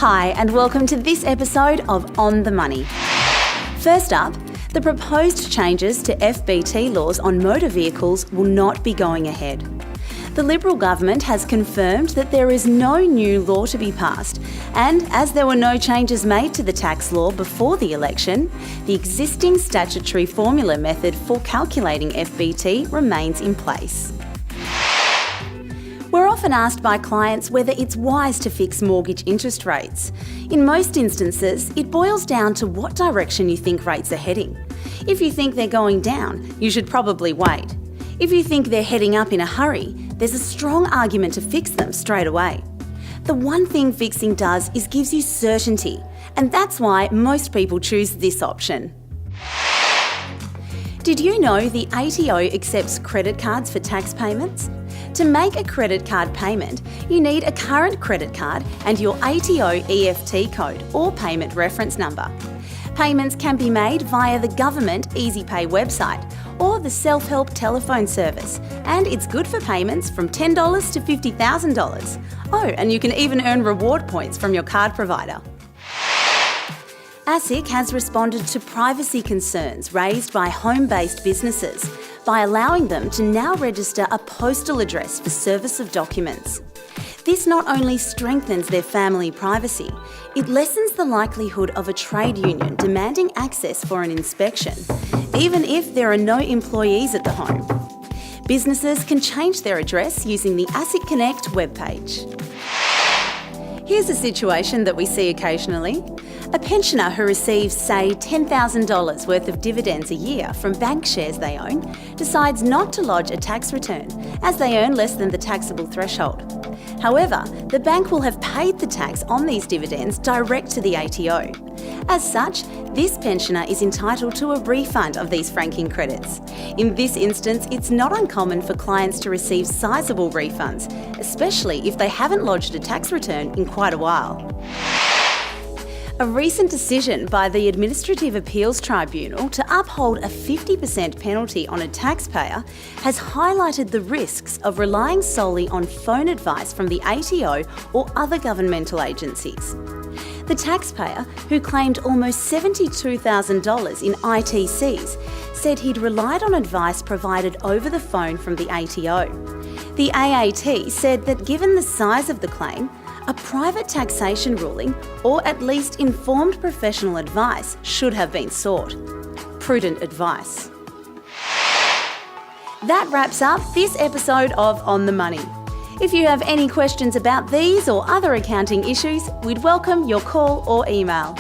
Hi, and welcome to this episode of On the Money. First up, the proposed changes to FBT laws on motor vehicles will not be going ahead. The Liberal government has confirmed that there is no new law to be passed, and as there were no changes made to the tax law before the election, the existing statutory formula method for calculating FBT remains in place. We're often asked by clients whether it's wise to fix mortgage interest rates. In most instances, it boils down to what direction you think rates are heading. If you think they're going down, you should probably wait. If you think they're heading up in a hurry, there's a strong argument to fix them straight away. The one thing fixing does is gives you certainty, and that's why most people choose this option. Did you know the ATO accepts credit cards for tax payments? To make a credit card payment, you need a current credit card and your ATO EFT code or payment reference number. Payments can be made via the government EasyPay website or the self-help telephone service, and it's good for payments from $10 to $50,000. Oh, and you can even earn reward points from your card provider. ASIC has responded to privacy concerns raised by home-based businesses by allowing them to now register a postal address for service of documents. This not only strengthens their family privacy, it lessens the likelihood of a trade union demanding access for an inspection, even if there are no employees at the home. Businesses can change their address using the ASIC Connect webpage. Here's a situation that we see occasionally. A pensioner who receives, say, $10,000 worth of dividends a year from bank shares they own decides not to lodge a tax return as they earn less than the taxable threshold. However, the bank will have paid the tax on these dividends direct to the ATO. As such, this pensioner is entitled to a refund of these franking credits. In this instance, it's not uncommon for clients to receive sizable refunds, especially if they haven't lodged a tax return in quite a while. A recent decision by the Administrative Appeals Tribunal to uphold a 50% penalty on a taxpayer has highlighted the risks of relying solely on phone advice from the ATO or other governmental agencies. The taxpayer, who claimed almost $72,000 in ITCs, said he'd relied on advice provided over the phone from the ATO. The AAT said that given the size of the claim, a private taxation ruling, or at least informed professional advice, should have been sought. Prudent advice. That wraps up this episode of On the Money. If you have any questions about these or other accounting issues, we'd welcome your call or email.